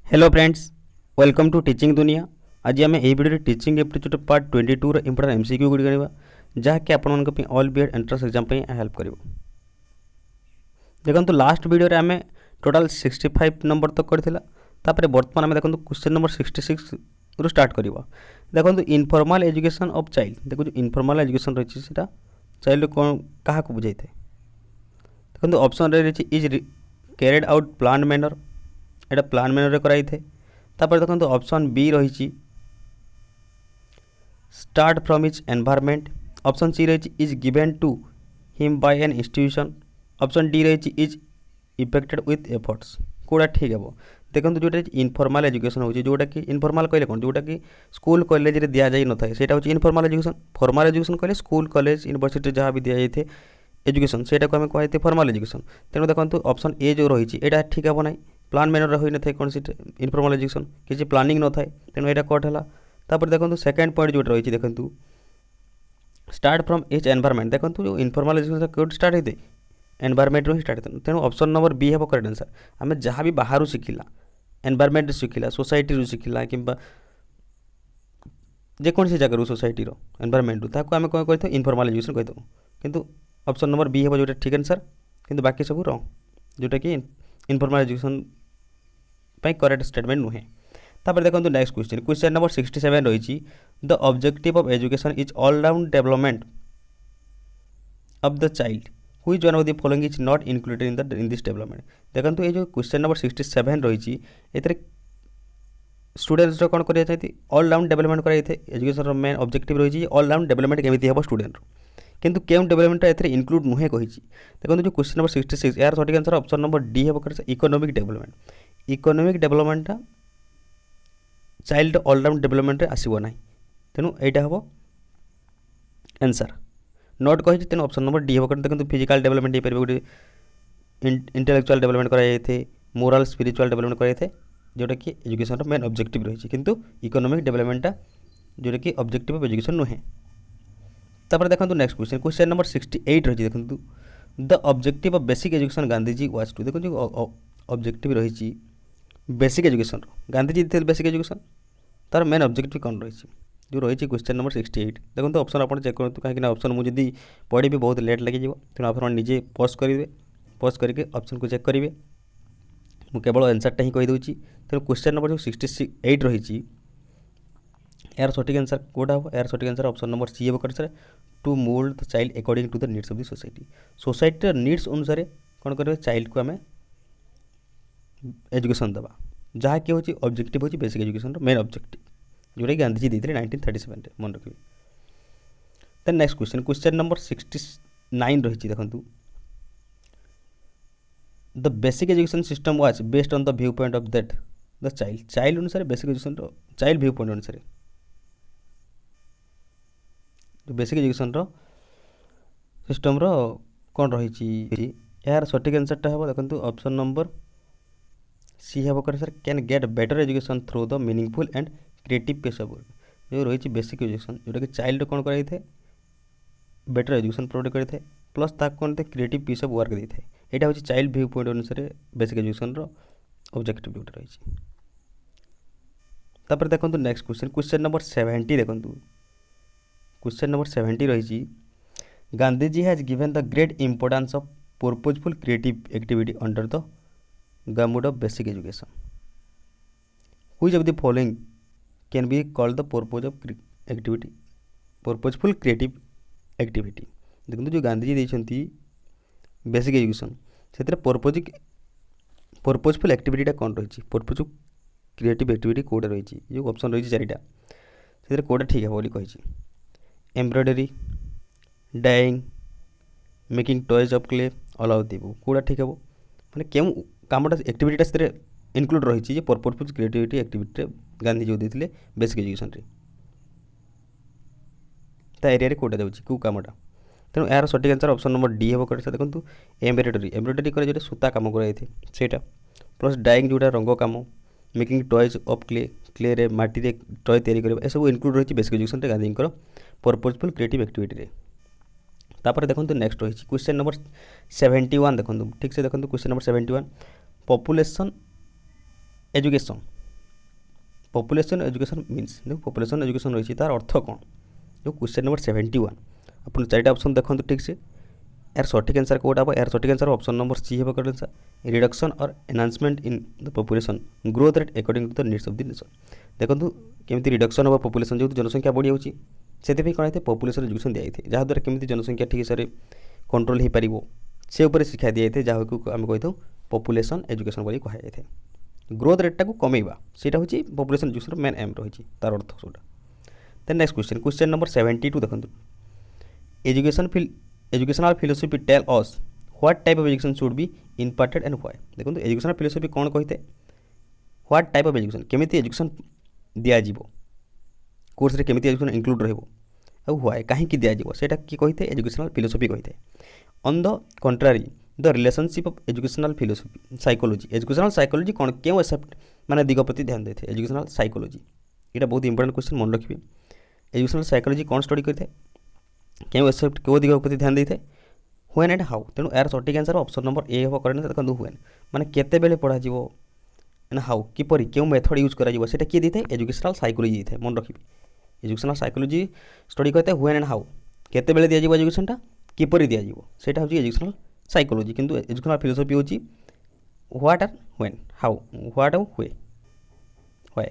Hello friends, welcome to teaching दुनिया। आज आम यही video teaching aptitude part 22 important MCQ गुड़ी जाना जहाँकि आपंप all BEd entrance exam help कर। देखो लास्ट वीडियो आम टोटाल 65 नंबर तक करता बर्तमान आम देखो क्वेश्चन नंबर 66 रु स्टार्ट कर। देखो इनफॉर्मल एजुकेशन ऑफ चाइल्ड, देखो जो इनफॉर्मल एजुकेशन रही है चाइल्ड कौन क्या बुझाई था। देखो ऑप्शन रही is carried out plan manner, एटा प्लान मैनर कराई थे। तापर देखो ऑप्शन बी रही start from is environment, option C रही is given to him by an institution, option D रही इज इफेक्टेड विथ एफर्ट्स। कौटा ठीक है देखो जोटा इनफॉर्मल एजुकेशन हो जोटा कि इनफॉर्मल कहले कौन जोटा कि स्कूल कॉलेज रे दिया जाई न थाए सेटा होची इनफॉर्मल एजुकेशन। फॉर्मल एजुकेशन कहले स्कूल कॉलेज यूनिवर्सिटी जहाँ भी दिया जाए एजुकेशन सेटा को आम कहते फॉर्मल एजुकेशन। तेणु देखो ऑप्शन ए जो रही है ठीक हे ना, प्लान मैनर होई न थाए कौन सी इनफॉर्मल एजुकेशन किसी प्लानिंग न थाए तेणु यहाँ कट है। तापर देखो सेकेंड पॉइंट जो रही देखो स्टार्ट फ्रॉम एच एनवायरनमेंट, देखो जो इनफॉर्मल एजुकेशन कौट स्टार्ट होते एनवायरनमेंट ही स्टार्ट होते। तेणु ऑप्शन नंबर बी है करेक्ट आंसर। आम जहाँ भी बाहर शिखला एनवायरनमेंट शिखला सोसाइटी शिखला कि जेकोसी जगह सोसाइटी एनवायरनमेंट ताको आम कौन कही इनफॉर्मल एजुकेशन कहीदेव, किंतु ऑप्शन नंबर बी है जो ठीक आंसर, किंतु बाकी सब रॉन्ग जोटा कि इनफॉर्मल एजुकेशन करेक्ट स्टेटमेंट नुहे। तापर देखो नेक्स्ट क्वेश्चन, क्वेश्चन नंबर 67 रही the objective of education is all round development of the child which one of the following is not included in this development. देखो ये जो question number 67 रही है students कौन कर ऑल राउंड डेवलपमेंट कराई education main objective रही all round development केमी हम स्टूडेंट किंतु क्यों डेवलपमेंट एथे इनक्लूड नुहे कही। देखो जो क्वेश्चन नंबर 66 यार सठिक आंसर ऑप्शन नंबर डी है इकोनॉमिक डेवलपमेंट। इकोनॉमिक डेवलपमेंटा चाइल्ड ऑलराउंड डेवलपमेंट आसब ना, तेणु यहाँ हम आंसर नोट कही तेणु ऑप्शन नंबर डी हम। देखो फिजिकल डेवलपमेंट हो पारे गोटे इंटेलेक्चुअल डेवलपमेंट कराई मोराल स्पिरिचुअल डेवलपमेंट कराई जोटा कि एजुकेशन मेन ऑब्जेक्टिव रही, किंतु इकोनॉमिक डेवलपमेंटा जोटा कि ऑब्जेक्टिव ऑफ एजुकेशन नुहे। तापर देखो नेक्स्ट क्वेश्चन, क्वेश्चन नंबर 68 रही देखो the objective of basic education Gandhiji was to. देखो जो ऑब्जेक्टिव रही बेसिक एजुकेशन गांधीजी थे बेसिक एजुकेशन तार मेन ऑब्जेक्टिव कौन रही जो रही क्वेश्चन नंबर 68। देखो तो ऑप्शन आप चेक करूँ कहीं ऑप्शन मुझे पढ़ी बहुत लेट लगे तेणु आप निजे पॉज करेंगे, पॉज करके ऑप्शन को चेक करेंगे। मुझे केवल आंसरटा ही कहीदे तेणु क्वेश्चन नंबर जो 68 रही यार सठिक आंसर कौटा हम, यार सठिक आंसर ऑप्शन नंबर सी हम कर to mould the child according to the needs of the society. Society needs अनुसार कौन कर चाइल्ड को आम एजुकेशन दबा जहाँ कि हूँ ऑब्जेक्टिव हूँ बेसिक एजुकेशन मेन ऑब्जेक्टिव जोटा कि गांधीजी देते 1937 मन रखिए। Then next question, question number 69 रही देखो the basic education system was based on the view point of that the child. Child अनुसार basic education child view point अनुसार जो बेसिक एजुकेशन सिस्टम कौन रही यार सठिक आंसरटा हम। देखो ऑप्शन नंबर सी हम कर sir can get better education through the meaningful and creative piece of work. जो रही बेसिक एजुकेशन जोटा कि चाइल्ड कौन कराई थे बेटर एजुकेशन प्रोवाइड करते प्लस ताक कौन थे क्रिएटिव पीस ऑफ वर्क देते। यहाँ हूँ चाइल्ड व्यू पॉइंट अनुसार बेसिक एजुकेशन ऑब्जेक्टिव जोटा रही। तापर देखो नेक्स्ट क्वेश्चन, क्वेश्चन नंबर 70 देखो क्वेश्चन नंबर 70 रही Gandhiji has given the great importance of purposeful creative activity under the government of basic education which of the following can be called the purpose of activity purposeful creative activity. देखो जो गांधीजी देते basic education से purposeful एक्टिविटीटा कौन रही purpose creative activity कौटा रही जो option रही चारिटा से कौटा ठीक है बोली कही embroidery dyeing making toys of clay all of the कौटा ठीक है मैंने क्यों कमटा एक्टिविटीटा से इनक्लूड रही पर्पजफुल क्रिएटिविटी एक्टिविटी गांधी जो देते बेसिक एजुकेशन एरिया कौटा जाऊँगी कौ कमटा। तेणु यार सठिक आंसर ऑप्शन नंबर डी हम कर देखो एम्ब्रॉयडरी एम्ब्रॉयडरी कर जो सूता कम कराई सेटा प्लस डाइंग जोटा रंग कम making toys of clay clay रे माटी रे टॉय तैयारी करबा ए सब इनक्लूड रही basic education Gandhi purposeful creative activity. तापर देखो नेक्स्ट रही क्वेश्चन नंबर 71 देखो ठीक से देखो question number 71 population education population education means देखो पॉपुलेशन एजुकेशन रही तार अर्थ कौन जो क्वेश्चन नंबर 71 अपन चारिटा ऑप्शन देखो ठीक से यार सठिक आंसर कौटा हम यार सठिक आंसर ऑप्शन नंबर सी है करेक्ट आंसर रिडक्शन और enhancement in the population growth rate according to the needs of the nation देखो केमी रिडक्शन हम पॉपुलेशन जो जनसंख्या बढ़ी जाऊँगी से कौन है पॉपुलेशन एजुकेशन दी जाए जहाँद्वारा केमी जनसंख्या ठीक से कंट्रोल हो पार से उपर शिक्षा दी जाए जहाँ को आम कही पॉपुलेशन एजुकेशन बोली कहा जाए ग्रोथ रेटा को कमेवा सेटा हूँ पॉपुलेशन एजुकेशन मेन एम रही तार अर्थ सोटा then next question question number 72 देखो educational philosophy tell us what type of education should be imparted and why देखो एजुकेशनल फिलोसफी कौन कही थे व्हाट टाइप ऑफ एजुकेशन केमी एजुकेशन दिज्व कोर्स रे केमी एजुकेशन इंक्लूड रहा व्हाई कहीं दिज्व से कही थे एजुकेशनल फिलोसफी कही थे on the contrary the relationship of educational philosophy psychology educational psychology कौन क्यों एसेप्ट माने दिग प्रति ध्यान देते एजुकेशनल साइकोलॉजी यहाँ बहुत इंपोर्टेंट क्वेश्चन मन रखिए एजुकेशनल साइकोलॉजी कौन स्टडी करते क्यों एसेप्ट क्यों दिग प्रति ध्यान देते व्हेन एंड हाउ तेणु यार सठिक आंसर ऑप्शन नंबर ए हम करें देखो व्हेन माने केते बेले पढ़ा एंड हाउ किपरि क्यों मेथड यूज करा सेटा किए देते एजुकेशनल साइकोलॉजी देते मन रखिए एजुकेशनल साइकोलॉजी स्टडी करते व्हेन एंड हाउ केते बेले दिया एजुकेशनटा किपरि दिया सेटा हूँ एजुकेशनल साइकोलॉजी किंतु एजुकेशनल फिलोसफी हूँ what are when how what आउ why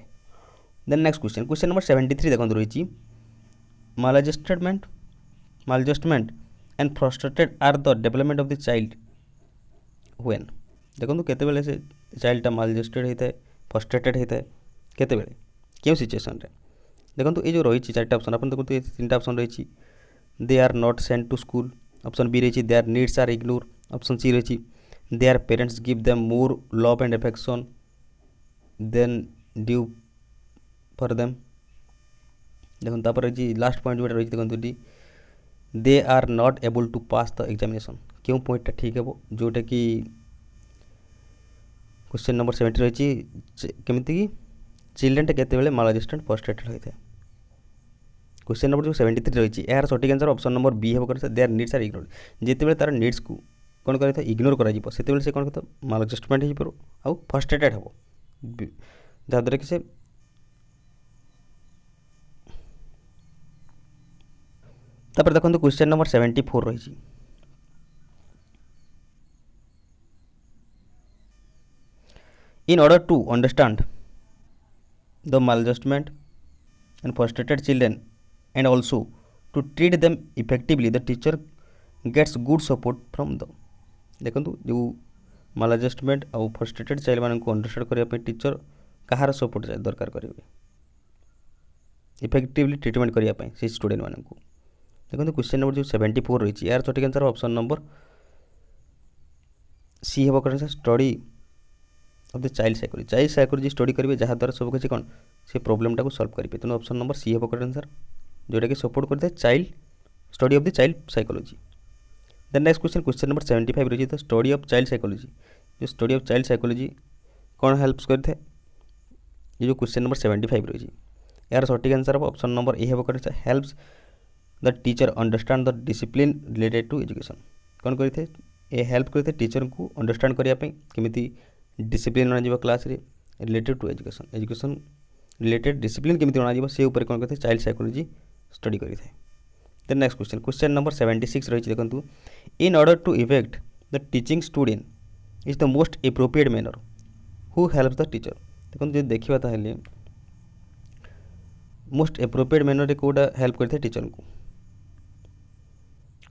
then next question number 73 देखो रही maladjustment and frustrated are the development of the child when देखो केते से चाइल्डटा मालजस्टेड होता है फ्रस्ट्रेटेड होता है केते क्यों सिचुएशन रे देखो ये जो रही चार्टा ऑप्शन अपन देखो तीन ऑप्शन रही they are not sent to school option B रही their needs are ignore option C रही their parents give them more love and affection than due for them देखो तापर रही लास्ट पॉइंट जो रही देखो they are not able to pass the examination क्यों पॉइंटा ठीक है जोटा कि क्वेश्चन नंबर 70 रही केमिति चिल्ड्रेन केते मालएडजस्टेड फ्रस्ट्रेटेड होता है क्वेश्चन नंबर जो 73 रही यार सठिक आंसर ऑप्शन नंबर बी हम कर देयर नीड्स आर इग्नोर जिते तार नीड्स को कौन कर इग्नोर कर से कौन कर मालएडजस्टमेंट हो पार आउ फ्रस्ट्रेटेड हम जहाँद्वारा कि से तापर देखो क्वेश्चन नंबर 74 रही in order to understand the maladjustment and frustrated children and also to treat them effectively the teacher gets good support from the देखो जो मालएडजस्टमेंट और फ्रस्ट्रेटेड चाइल्ड मान को अंडरस्टैंड करने टीचर कहार सपोर्ट दरकार करेंगे इफेक्टिवली ट्रीटमेंट करने से स्टूडेंट मान को देखो क्वेश्चन नंबर जो 74 रही यार सठिक आंसर ऑप्शन नंबर सी हम करें study of the child psychology study करेंगे जहाँद्वारा सब किसी कौन से प्रोब्लेमटा को सॉल्व करेंगे तेणु ऑप्शन नंबर सी हम करें आंसर जोटा कि सपोर्ट करते हैं child study of the child psychology then next question number 75 रही the study of child psychology जो स्टडी ऑफ चाइल्ड साइकोलॉजी कौन हेल्प्स करते हैं ये जो क्वेश्चन नंबर 75 रही यार सठिक आंसर ऑप्शन नंबर ए हम करें helps the teacher understand the discipline related to education कौन करते ये हेल्प करते टीचर को अंडरस्टैंड करने केमी डिसिप्लिन अणा क्लास रे related to education related discipline केमी अणा से ऊपर कौन करते चाइल्ड साइकोलॉजी स्टडी करें देन नेक्स्ट क्वेश्चन नंबर 76 रही देखो in order to effect the teaching student is the most appropriate manner who helps the teacher देखो जो देखा ताहले मोस्ट एप्रोप्रिएट मैनर कौटा हेल्प करते टीचर को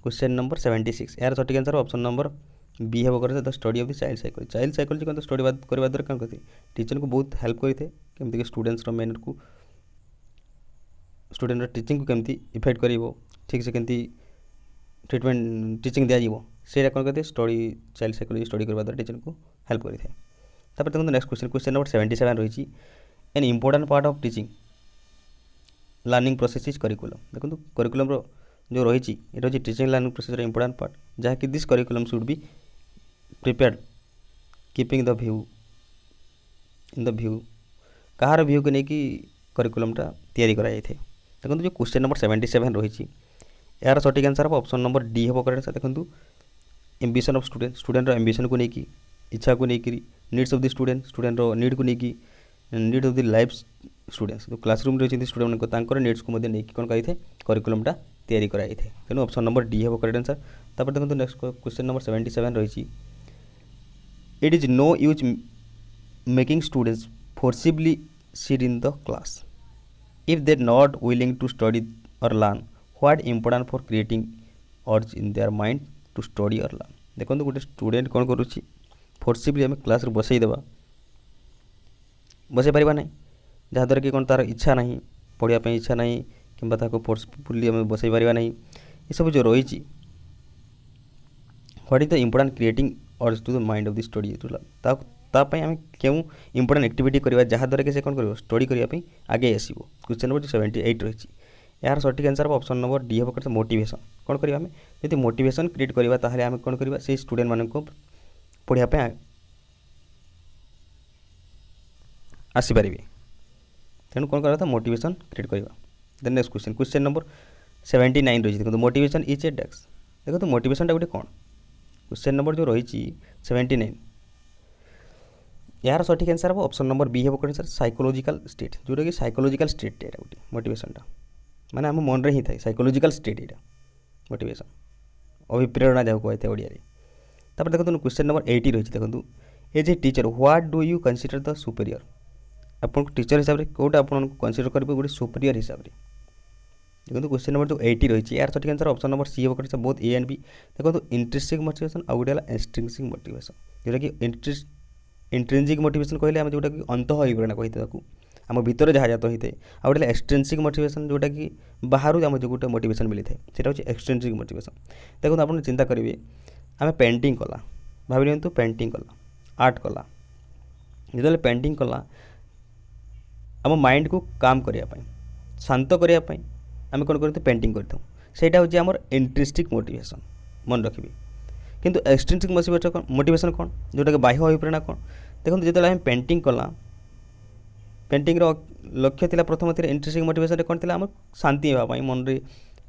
क्वेश्चन नंबर 76 यार सठिक आंसर ऑप्शन नंबर बी हम करते the study of the child psychology कौन स्टडी करने द्वारा कौन करते टीचर को बहुत हेल्प करते केमती स्टूडेंट्स मैनर को स्टूडेंट टीचिंग को केमती इफेक्ट कर ठीक से केमती ट्रीटमेंट टीचिंग दिज्व से कौन करते स्टडी चाइल्ड साइकोलॉजी स्टडी करने द्वारा टीचर को हेल्प करते हैं देखो नेक्स्ट क्वेश्चन नंबर 77 रही an important part of teaching learning process is curriculum देखो करिकुलम जो रही ये रही teaching learning process important part जहाँकि this curriculum should be prepared keeping the view in the view कहार व्यू को लेकिन करिकुलमटा तैयारी कराई थे देखो जो क्वेश्चन नंबर 77 रही यार सठिक आंसर ऑप्शन नंबर डी हम करेक्ट देखो एम्बिशन ऑफ स्टूडेंट एम्बिशन को लेकिन इच्छा को लेकिन needs of the student need को लेकिन need of the life students जो क्लासरूम रही स्टूडेंट तांकर नीड्स को नहीं कौन करें करिकुलमटा तैयारी कराई थे तेणु ऑप्शन नंबर डी हे करेक्ट आंसर। तापर देखो नेक्स्ट क्वेश्चन नंबर 77 रही it is no use making students forcibly sit in the class if they not willing to study or learn what important for creating urge in their mind to study or learn। देखो गोटे student कौन करुच्ची forcibly आम class बसई देवा बसई Paribas नहीं जहाँद्वारा कि कौन तार इच्छा नहीं पढ़ाई इच्छा नहीं कि फोर्सफुली आम बसई पारिबा नहीं ये सब जो रही what is the important creating urge to the mind of the study to learn तापाई आम क्यों इंपोर्टेंट एक्टिविटी करवा जहाँद्वारा कि से कौन कर स्टडी करने आगे आसो। क्वेश्चन नंबर 78 रही यार सठिक आंसर ऑप्शन नंबर डी हे करते मोटिवेशन कौन करवा आम यदि मोटिवेशन क्रिएट करवा ताहले आम कौन करवा से स्टूडेंट मान को पढ़ाई आसीपारे तेणु कौन करवा मोटिवेशन क्रिएट करवा। देन नेक्स्ट क्वेश्चन नंबर 79 रही देखो मोटिवेशन इज ए डेक्स देखो तो मोटिवेशन गोटे कौन क्वेश्चन नंबर जो रही 79 यार सठिक आंसर हम ऑप्शन नंबर बी हे सर साइकोलॉजिकल स्टेट जोटा कि साइकोलॉजिकल स्टेट यहाँ गोटे मोटिवेशनटा माने आम मन ही थाए साइकोलॉजिकल स्टेट यहाँ मोटिवेशन अभिप्रेरणा जहाँ कहते ओडिया तापर देखो क्वेश्चन नंबर 80 रही देखो as a teacher what do you consider the superior आपन टीचर हिसाब से कौटा आपन कंसीडर करेंगे गोटे सुपेरियर हिसाब से देखो क्वेश्चन नंबर जो 80 रही यार सठिक आंसर ऑप्शन नंबर सी हे कर बोथ ए एंड बी देखो इंट्रिंसिक मोटिवेशन आउ गोटे एक्सट्रिंसिक मोटिवेशन जोटा कि इंट्रिंसिक मोटिवेशन कहले आम जोटा कि अंतः अभिप्रेरणा कही आम भितर जहाँ जात होता है आ गए एक्सट्रिंसिक मोटिवेशन जोटा कि बाहर आम जो गोटे मोटिवेशन मिली है सेटा हूँ एक्सट्रिंसिक मोटिवेशन। देखो आप चिंता करेंगे आम पेंटिंग कला भाव नि पेंटिंग कला आर्ट कला जो पेंटिंग कला आम माइंड को काम करने शांत करने आम कौन करते पेंटिंग करता सेटा हूँ आम इंट्रिंसिक मोटिवेशन मन रखिए किंतु एक्सट्रिंसिक मोटिवेशन कौन जोटा कि बाह्य अभिप्रेरणा कौन देखो जो आम पेंटिंग कला पेंटिंग लक्ष्य थी प्रथम थी इंट्रिंसिक मोटिवेशन कौन थी आम शांति होगापाई मन में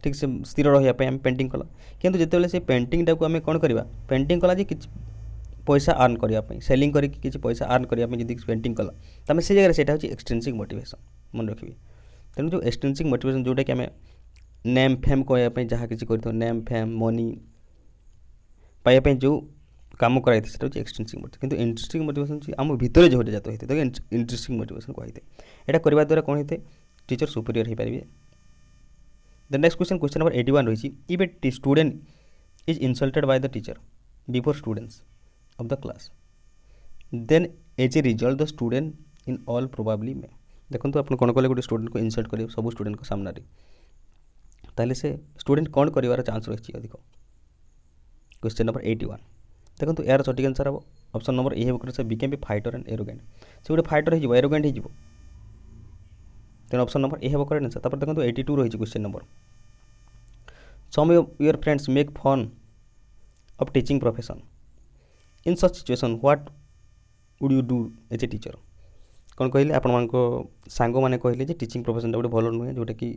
ठीक से स्थिर रही आम पेंटिंग कला किंतु जो से पेंटिंग टाक आम कौन करवा पेंटिंग कला कि पैसा अर्न करने सेलिंग करके पैसा अर्न करने जी पेंटिंग कला तो से जगह से हूँ एक्सट्रिंसिक मोटिवेशन मन रखिए। तेणु जो एक्सट्रिंसिक मोटिवेशन जोटा कि आम नेम फेम कहवाई जहाँ किसी कर नेम फेम मनी पाइबा जो कम कराई से एक्सट्रिंसिक मोटिवेशन किंतु इंट्रिंसिक मोटिवेशन आम भितर जो जात होता है इंट्रिंसिक मोटिवेशन कहते यहाँ करने द्वारा कौन होते टीचर सुपेरियर हो पारे। द नेक्स्ट क्वेश्चन नंबर 81 रही if a student is insulted by the teacher before students of the class then as a result the student in all probably may देखो तो आप कौन कले गोटे स्टूडेंट को इंसल्ट करेंगे सब स्टूडेंट को सामने ताहले से स्टूडेंट कौन कर चांस रही अधिक। क्वेश्चन नंबर 81 देखो यार सठिक आंसर हम ऑप्शन नंबर ए हे से became a fighter and arrogant से गोटे फाइटर हो एरोगेंट हो तेणु ऑप्शन नंबर ए हे करेक्ट आंसर। तापर देखो 82 रही question number some your friends make fun of teaching profession in such situation what would you do as a teacher कौन कहले आपण सांग मैंने कहले टीचिंग प्रोफेशन गोटे भल नुहे जोटा कि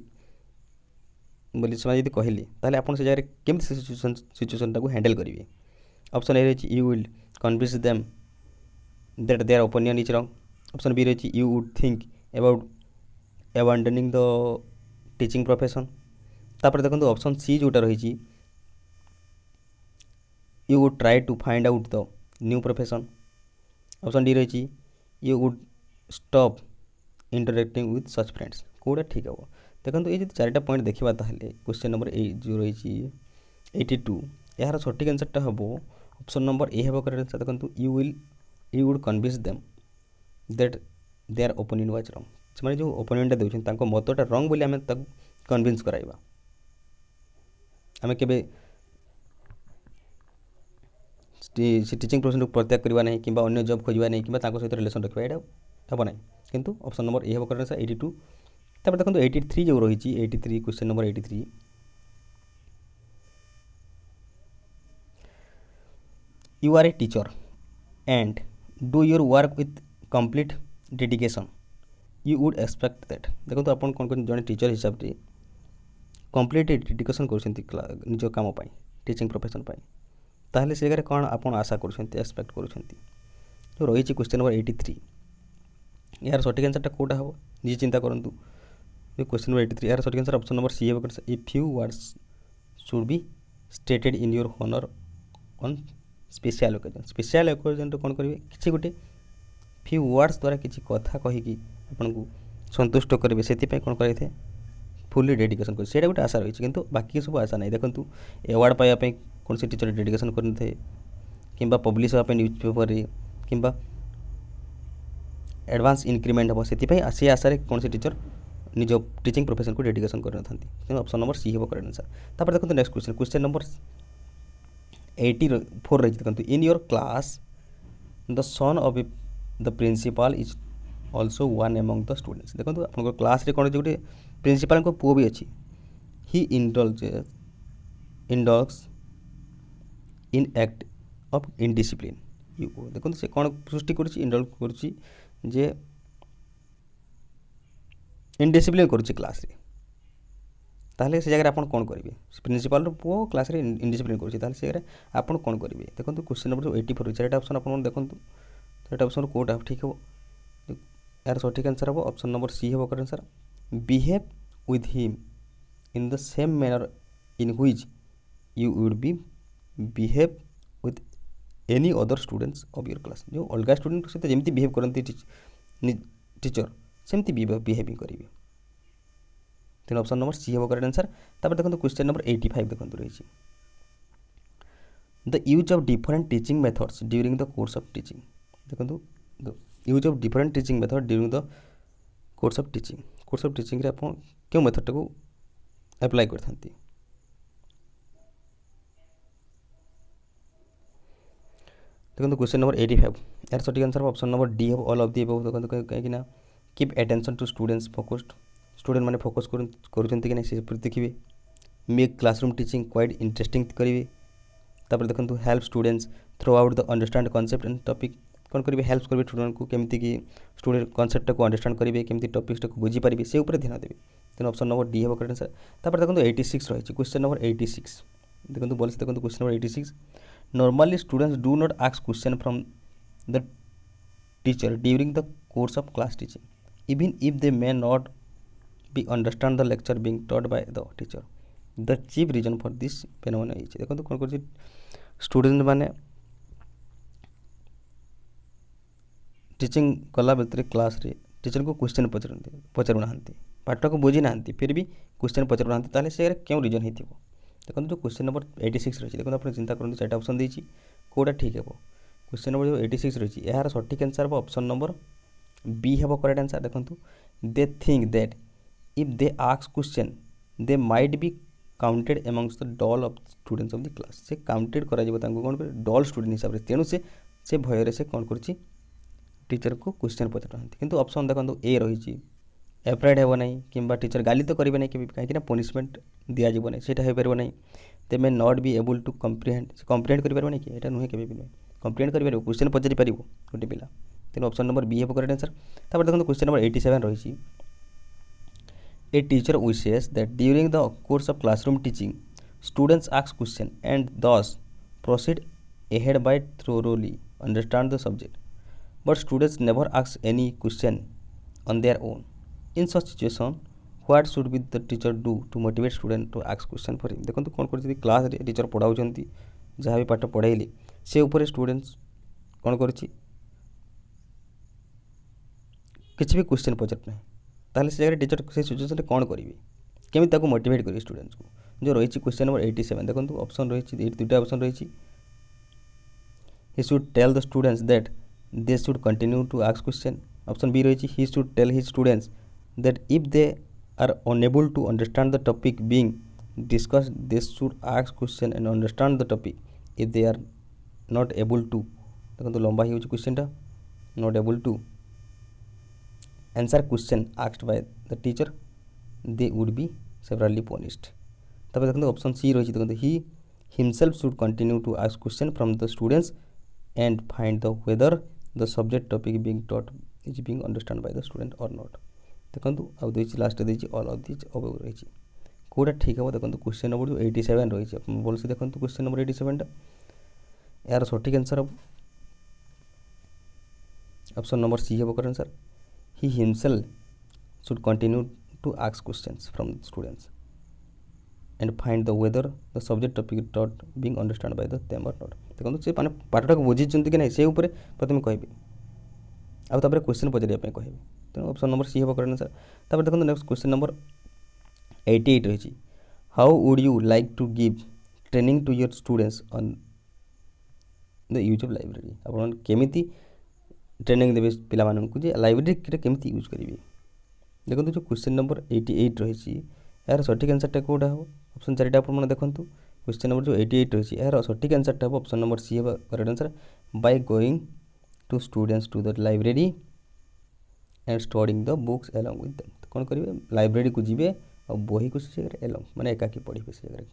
बोली से कहले ताहले आपन से जगह केमती सिचुएशन टाको हैंडल करेंगे। ऑप्शन ए रही you will convince them that their opinion is wrong option B रही you would think about abandoning the teaching profession तापर देखो ऑप्शन सी जोटा रही you would try to find out the new profession option D रही you would stop interacting with such friends कौटा ठीक हे देखो ये चारिटा पॉइंट देखा ताहले क्वेश्चन नंबर जो रही 82 यार सठिक आंसरटा हम ऑप्शन नंबर ए हे करेक्ट आंसर देखो you would convince them that their opinion was wrong से जो ओपिनियनटा देउछन मतटा रॉन्ग बोली आम कन्विंस कराइबा आम के टीचिंग प्रोफेशन को प्रत्याग करवा नहीं कि अन्य जॉब खोजा नहीं कि सहित रिलेशन रखा यहाँ हम ना किंतु ऑप्शन नंबर ए हे करेक्ट आंसर 82। तापर देखो 83 जो रही 83 question number 83 you are a teacher and do your work with complete dedication you would expect that देखो तो आप कौन जड़े टीचर हिसाब से कंप्लीट डेडिकेशन कर निज कम टीचिंग प्रोफेशन ताहले से जगह कौन आप आशा कर एक्सपेक्ट कर जो रही क्वेश्चन नंबर 83 यार सठिक आंसरटा कोटा हम निजे चिंता करूँ। क्वेश्चन नंबर 83 यार सठिक आंसर ऑप्शन नंबर सी है। A few words should be stated in your honour on special occasion. Special occasion कौन करेंगे किसी गोटे फ्यू वर्ड्स द्वारा किसी कथा कहीकि आपन को संतुष्ट करेंगे से कौन करें फुल्ली डेडिकेशन कर से गोटे आशा रही है किंतु बाकी सब आशा नहीं। देखो एवार्ड पाइबापी कौन से टीचर डेडिकेशन करते कि पब्लिश हाँपे न्यूज पेपर कि एडवांस इंक्रीमेंट हम से आशा कौन से टीचर निज टीचिंग प्रोफेशन को डेडिकेशन कर ऑप्शन नंबर सी हम करेक्ट आंसर। तापर देखो नेक्स्ट क्वेश्चन क्वेश्चन नंबर 84 रही देखो in your class the son of the principal is also one among the students. देखो आप क्लास रे कौन गोटे प्रिंसिपल को पुओ भी अच्छी ही indulges in act of indiscipline यू देखो से कौन सृष्टि करडल कर इनडिसिप्लिन करुच्ची क्लास रे ताहले से जगह आप कौन करेंगे प्रिंसिपल पुओ क्लास रे इनडिसिप्लिन करुच्ची से जगह आप कौन करेंगे। देखो क्वेश्चन नंबर 84 रही है ऑप्शन आप देखो से ऑप्शन कोटा ठीक है यार सठिक आंसर हम ऑप्शन नंबर सी हम करें answer behave with him in the same manner in which you would be behave with any other students of your class. जो अलग स्टूडेंट सहित जमी बिहेव करती टीचर सेमती बिहेविंग करेंगे तेनाली ऑप्शन नंबर सी हम करेक्ट आंसर। तापर देखो क्वेश्चन नंबर 85 देखो रही the use of different teaching methods during the course of teaching. देखो use of different teaching method during the course of teaching आप क्यों मेथड को अप्लाई करते देखो क्वेश्चन नंबर 85 यार सठिक आंसर ऑप्शन नंबर डी हम ऑल ऑफ दी एबव। देखो कहीं keep attention to students focused student मैंने फोकस कर देखिए make classroom teaching quite interesting करेंगे। तापर देखो help students throughout the understand concept and topic कौन करेंगे हेल्प करेंगे स्टूडेंट को केमती कि स्टूडेंट कॉन्सेप्ट को अंडरस्टैंड करेंगे केमती टॉपिक्स को बुझीपारे से ध्यान देवे तेनाली ऑप्शन नंबर डी हम करेक्ट आंसर। तापर देखो 86 रही क्वेश्चन नंबर 86 देखो बोल देखो question number 86 normally students do not ask question from the teacher during the course of class teaching even if they may not be understand the lecture being taught by the teacher the chief reason for this phenomenon is. देखो कौन कर student मैंने teaching कला बेतरे class रे teacher को question पचारू ना पाठ को बुझी ना फिर भी क्वेश्चन पचारू ना ताले से क्यों रीजन हो देखो जो क्वेश्चन नंबर 86 रही देखो आप चिंता करूँ चार्ट ऑप्शन देती कौटा ठीक है क्वेश्चन नंबर जो 86 रही यार सठिक आंसर हम ऑप्शन नंबर बी हम करेक्ट आंसर। देखो they think that if they ask question they might be counted amongst the dull of students of the class से काउंटेड कौन कर डल स्टूडेंट हिसाब से तेणु से भयर से कौन कर टीचर को क्वेश्चन पचार किंतु ऑप्शन देखो ए रही एप्राइड हेब ना कि टीचर गाली तो करेंगे नहीं कहीं पनिशमेंट दिज्व ना से हो पार ना they may not be able to comprehend करें कि यहाँ नुहे के नुहे कम्प्रिहेंड कर क्वेश्चन पचारि पार गोटे पिला तेणु ऑप्शन नंबर बी हम करेक्ट आंसर। तापर देखो क्वेश्चन नंबर 87 रही a teacher wishes that during the course of classroom teaching students ask question and दस proceed ahead by thoroughly understand the subject, but students never ask any question on their own. In such situation, what should be the teacher do to motivate student to ask question for him? देखो कौन कर class रे teacher पढ़ाऊँ जहाँ भी पाठ पढ़ाइले से उपर students कौन कर किसी भी क्वेश्चन पचार ना ताहले से जगह टीचर से सिचुएशन कौन करेंगे केमी मोटिवेट करेंगे स्टूडेंट्स को जो रही क्वेश्चन नंबर 87 देखो ऑप्शन रही दुटा ऑप्शन रही he should tell the students that they should continue to ask question. Option B रही he should tell his students that if they are unable to understand the topic being discussed they should ask question and understand the topic. If they are not able to देखो तो लंबा ही question टा not able to answer question asked by the teacher they would be severely punished. तब देखो option C रही देखो he himself should continue to ask question from the students and find the whether the subject topic being taught is being understood by the student or not. देखो आउ देछि last देछि all of this above रही कोटा ठीक है। देखो question number 87 रही बोल से देखो क्वेश्चन नंबर 87 टा यार सठिक आंसर ऑप्शन नंबर सी हम कर answer he himself should continue to ask questions from students and find the whether the subject topic taught being understood by them or not। ଦେଖନ୍ତୁ ସେ ମାନେ ପାଠଟାକୁ ବୁଝିଛନ୍ତି କି ନାହିଁ ସେ ଉପରେ ପ୍ରଥମେ କହିବେ ଆଉ ତାପରେ କ୍ୱେଶ୍ଚନ୍ ପଚାରିବା ପାଇଁ କହିବେ। ତେଣୁ ଅପସନ୍ ନମ୍ବର ସି ହେବ କରେକ୍ଟ ଆନ୍ସର୍। ତାପରେ ଦେଖନ୍ତୁ ନେକ୍ସଟ କ୍ୱେଶ୍ଚନ୍ ନମ୍ବର 88 ରହିଛି, how would you like to give training to your students on the use of library. ଆପଣମାନେ କେମିତି ଟ୍ରେନିଂ ଦେବେ ପିଲାମାନଙ୍କୁ ଯେ ଲାଇବ୍ରେରୀରେ କେମିତି ୟୁଜ୍ କରିବେ। ଦେଖନ୍ତୁ ଯେଉଁ କ୍ୱେଶ୍ଚନ୍ ନମ୍ବର 88 ରହିଛି ଏହାର ସଠିକ୍ ଆନ୍ସର୍ଟା କେଉଁଟା ହେବ? ଅପସନ୍ ଚାରିଟା ଆପଣମାନେ ଦେଖନ୍ତୁ। କ୍ୱେଶ୍ଚନ୍ ନମ୍ବର ଯେଉଁ 88 ରହିଛି ଏହାର ସଠିକ୍ ଆନ୍ସର୍ଟା ହେବ ଅପସନ୍ ନମ୍ବର ସି ହେବ correct answer, Bai going to students to the library and studying the books along with them. कौन करेंगे लाइब्रेरी को जीवे और बही को से जगह एलंग माने एकाकी पढ़े से जगह।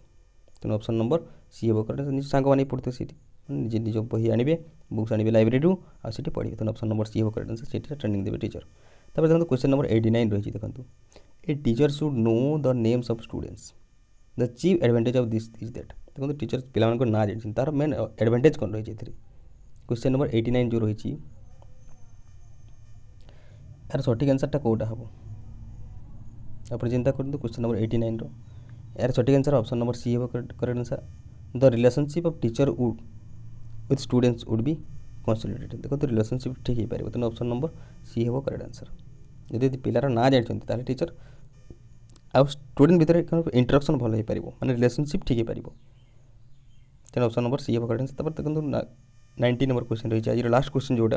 तेणु ऑप्शन नंबर सी हे करेक्ट। निज सांग माने पढ़ते सीटी निजे निज बही आनिबे बुक्स आनिबे लाइब्रेरी आ सीटी पढ़े। तेणु ऑप्शन नंबर सी हे करेक्ट आंसर। सीटी ट्रेनिंग देबे टीचर। तब देखो क्वेश्चन नंबर 89 रही देखो, a teacher should know the names of students, the chief advantage of this is that. देखो टीचर पिला मानक ना जानि तार मेन एडवांटेज कौन रही है। क्वेश्चन नंबर 89 जो रही यार सठिक आंसरटा कौटा हम आप चिंता करूँ। क्वेश्चन नंबर 89 यार सठिक आंसर ऑप्शन नंबर सी हे correct answer, the relationship of teacher would with students would be consolidated. देखो तो रिलेशनशिप ठीक हो पार। तेनाली ऑप्शन नंबर सी हे करेक्ट आंसर। जदि पिलार ना जानते टीचर आ स्टूडेंट भितर इंटरेक्शन भल हो पार माने रिलेशनशिप ठीक हो पार। तेनाली ऑप्शन नंबर सी हे करेक्ट आंसर। देखो 90 नंबर क्वेश्चन रही है आज लास्ट क्वेश्चन जोटा,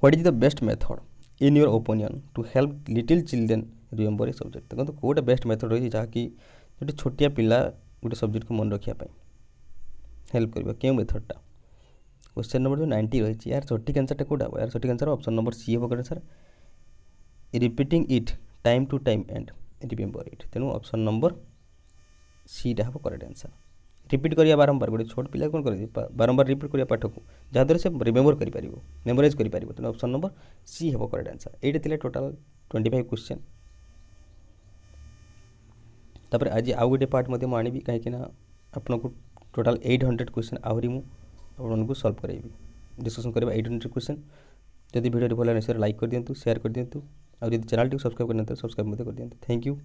what is the best method in your opinion to help little children remember a subject. देखो कौटे बेस्ट मेथड रही जहाँकि जो छोटिया पिला गोटे सब्जेक्ट को मन रखापी हेल्प कर क्यों मेथडटा। क्वेश्चन नंबर जो 90 रही यार सठिक आंसरटा कौटा यार सठिक आंसर ऑप्शन नंबर सी हे correct answer, repeating it time to time and remember it. तेणु ऑप्शन नंबर सीटा हम करेक्ट आंसर। रिपीट करिया बारंबार गोटे छोट पिला कौन कर बारंबार रिपीट करिया पाठ को जहाँद्वारा से रिमेम्बर कर मेमोराइज कर। तेनाली ऑप्शन नंबर सी हे करेक्ट आंसर। ये थे टोटाल 25 क्वेश्चन। तापर आज आउ गोटे पार्ट मध्य आनी कहीं आपन को टोटाल 800 क्वेश्चन आहरी मुझे सॉल्व कराइबी डिस्कसन करवा 800 क्वेश्चन। जदि वीडियो भल लगे लाइक कर दिंतु, शेयर कर दिंतु, और जब चैनल सब्सक्राइब करना सब्सक्राइब कर दिंतु। Thank you.